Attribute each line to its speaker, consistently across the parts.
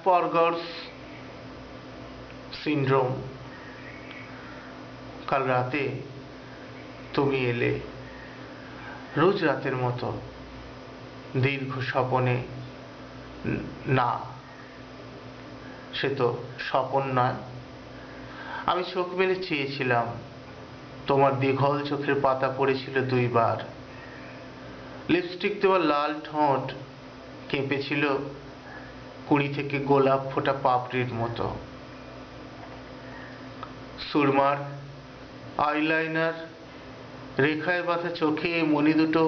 Speaker 1: অ্যাসপারগারস syndrome. কাল রাতে তুমি এলে রোজ রাতের মতো দীর্ঘ স্বপনে। না, সে তো স্বপন নয়। আমি চোখ মেলে চেয়েছিলাম, তোমার দীঘল চোখের পাতা পড়েছিল দুইবার। লিপস্টিক দেওয়া লাল ঠোঁট কেঁপেছিল কুড়ি থেকে গোলাপ ফোটা পাপড়ির মতো। সুরমার আইলাইনার রেখায় বাঁধা চোখে মণি দুটো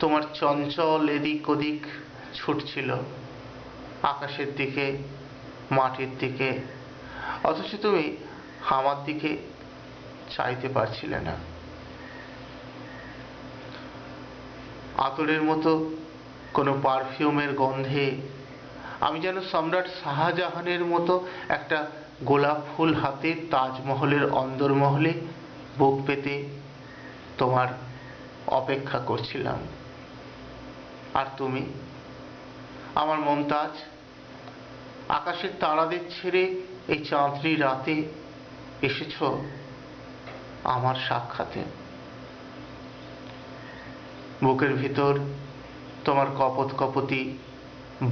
Speaker 1: তোমার চঞ্চল এদিক ওদিক ছুটছিল, আকাশের দিকে, মাটির দিকে, অথচ তুমি আমার দিকে চাইতে পারছিলে না। আতরের মতো কোনো পারফিউমের গন্ধে আমি যেন সম্রাট শাহজাহানের মতো একটা গোলাপ ফুল হাতে তাজমহলের অন্দরমহলে বুক পেতে তোমার অপেক্ষা করছিলাম। আর তুমি, আমার মমতাজ, আকাশের তারাদের ছেড়ে এই চাঁদনি রাতে এসেছ আমার সাক্ষাতে। বুকের ভিতর তোমার কপত কপতি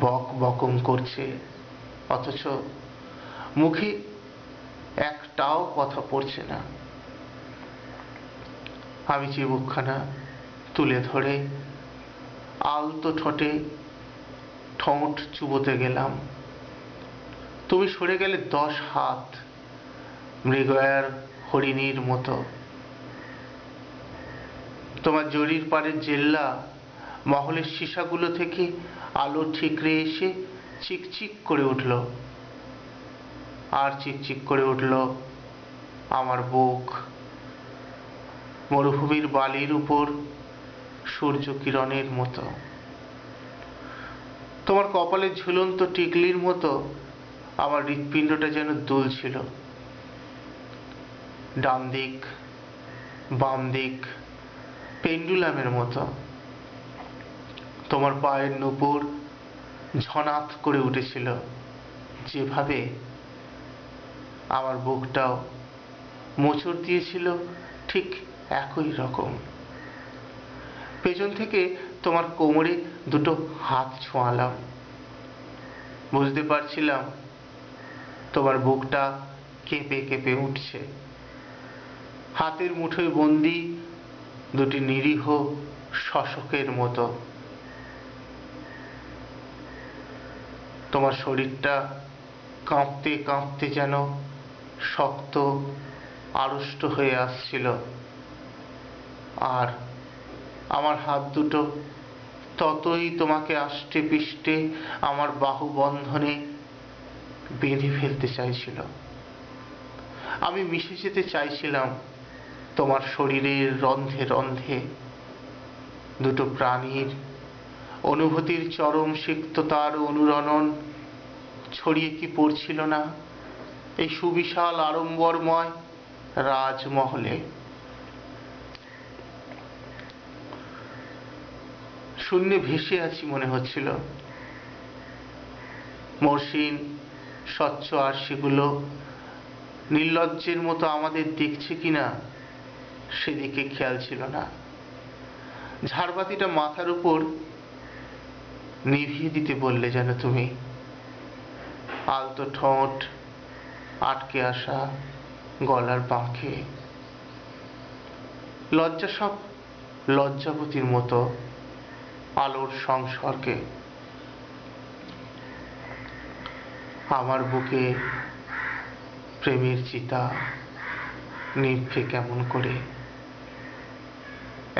Speaker 1: বক বকম করছে, অথচ মুখে একটাও কথা পড়ছে না। আমি চিবুকখানা তুলে ধরে আলতো ঠোঁটে ঠোঁট চুবোতে গেলাম। তুমি সরে গেলে 10 হাত, মৃগয়ার হরিণীর মতো। তোমার জরির পাড়ের জেল্লা মহলের সীসাগুলো থেকে আলো ঠিকরে এসে চিকচিক করে উঠল, আর চিকচিক করে উঠল আমার বুক, মরুভূমির বালির উপর সূর্য কিরণের মতো। তোমার কপালের ঝুলন্ত টিকলির মতো আমার হৃৎপিণ্ডটা যেন দুলছিল। ডান দিক বাম দিক পেন্ডুলামের মতো। তোমার পায়ের নুপুর ঝনাত করে উঠেছিল, যেভাবে আমার বুকটাও মোচড় দিয়েছিল ঠিক একই রকম। পেছন থেকে তোমার কোমরে দুটো হাত ছোঁয়ালাম। বুঝতে পারছিলাম তোমার বুকটা কেঁপে কেঁপে উঠছে। হাতের মুঠোয় বন্দি দুটি নিরীহ শশকের মতো। তোমার শরীরটা কাঁপতে কাঁপতে যেন শক্ত আড়ষ্ট হয়ে আসছিল, আর আমার হাত দুটো ততই তোমাকে আষ্টে পিষ্টে আমার বাহু বন্ধনে বেঁধে ফেলতে চাইছিল। আমি মিশে যেতে চাইছিলাম তোমার শরীরের রন্ধে রন্ধে। দুটো প্রাণীর অনুভূতির চরম সিক্ততার অনুরণন ছড়িয়ে কি পড়ছিল না এই সুবিশাল আড়ম্বরময় রাজমহলে। শূন্যে ভেসে আছি মনে হচ্ছিল। মসৃণ স্বচ্ছ আরশিগুলো নির্লজ্জের মতো আমাদের দেখছে কিনা সেদিকে খেয়াল ছিল না। ঝাড়বাতিটা মাথার উপর নিভিয়ে দিতে বললে যেন তুমি। আলতো ঠোঁট আটকে আসা গলার বাঁকে লজ্জা সব লজ্জাবতীর মতো আলোর সংসর্গে। আমার বুকে প্রেমের চিতা নিভে কেমন করে।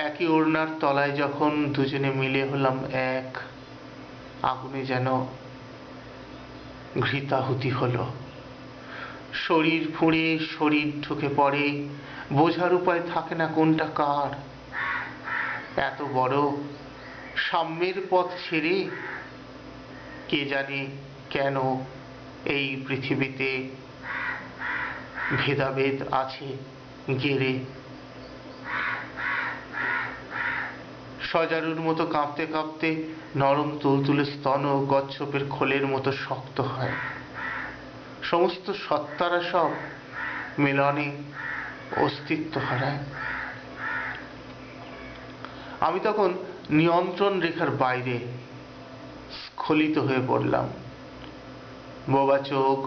Speaker 1: একই ওড়নার তলায় যখন দুজনে মিলে হলাম এক, আগুনে যেন ঘৃতাহুতি হলো। শরীর ফুঁড়ে শরীর ঢুকে পড়ে, বোঝার উপায় থাকে না কোনটা কার। এত বড় সাম্যের পথ ছেড়ে কে জানে কেন এই পৃথিবীতে ভেদাভেদ আছে গেড়ে। সজারুর মতো কাঁপতে কাঁপতে নরম তুলতুলে স্তন ও কচ্ছপের খোলের মতো শক্ত হয়। সমস্ত সত্তারা সব মিলনে অস্তিত্ব হারায়। আমি তখন নিয়ন্ত্রণ রেখার বাইরে স্খলিত হয়ে পড়লাম। বোবা চোখ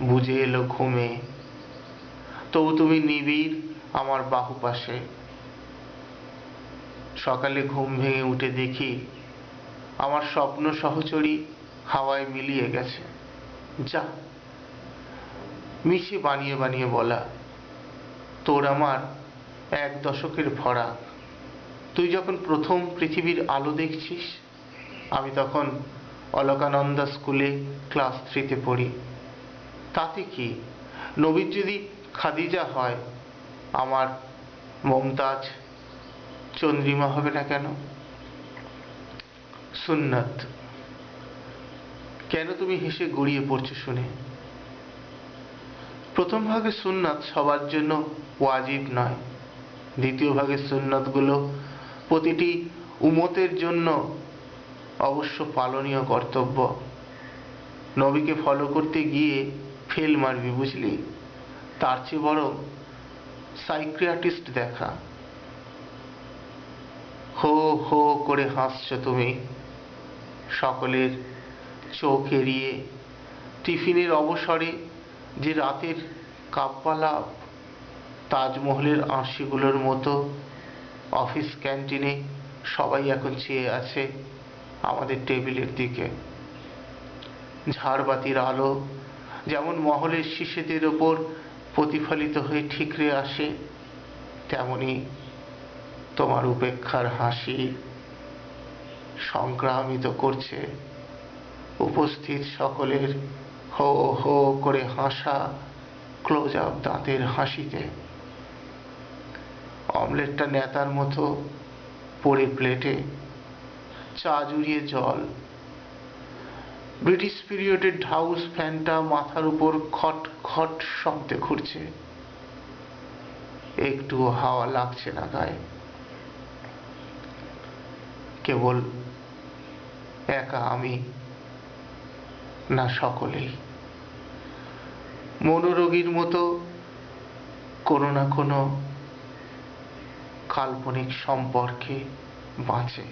Speaker 1: বুজে এলো ঘুমে, তবু তুমি নিবিড় আমার বাহু পাশে। সকালে ঘুম ভেঙে উঠে দেখি আমার স্বপ্ন সহচরী হাওয়ায় মিলিয়ে গেছে। যা মিছে বানিয়ে বানিয়ে বলা, তোর আমার 1 দশকের ফরাক। তুই যখন প্রথম পৃথিবীর আলো দেখছিস, আমি তখন অলকানন্দা স্কুলে ক্লাস 3-তে পড়ি। তাতে কি, নবীর যদি খাদিজা হয়, আমার মমতাজ চন্দ্রিমা হবে না কেন? সুন্নাত। কেন তুমি হেসে গড়িয়ে পড়ছো শুনে? প্রথম ভাগে সুন্নাত সবার জন্য ওয়াজিব নয়। দ্বিতীয় ভাগের সুন্নাতগুলো প্রতিটি উম্মতের জন্য অবশ্য পালনীয় কর্তব্য। নবীকে ফলো করতে গিয়ে ফেল মারবি, বুঝলি? তার চেয়ে বরং সাইকিয়াট্রিস্ট দেখা। হো হো করে হাসছো তুমি। সকলের চোখ এড়িয়ে টিফিনের অবসরে যে রাতের কাব্যালাপ, তাজমহলের আরশিগুলোর মতো অফিস ক্যান্টিনে সবাই এখন চেয়ে আছে আমাদের টেবিলের দিকে। ঝাড়বাতির আলো যেমন মহলের শিশেদের ওপর প্রতিফলিত হয়ে ঠিকরে আসে, তেমনি তোমার উপেক্ষার হাসি সংক্রামিত করছে উপস্থিত সকলের হো হো করে হাসা ক্লোজ আপ দাঁতের হাসিতে। অমলেটটা নেতার মতো পড়ে প্লেটে, চা জুড়িয়ে জল। ব্রিটিশ পিরিয়ডের হাউস ফ্যানটা মাথার উপর খট খট শব্দে ঘুরছে। একটুও হাওয়া লাগছে না গায়ে। কেবল একা আমি, না সকলেই মনোরোগীর মতো কোনো না কোনো কাল্পনিক সম্পর্কে বাঁচে।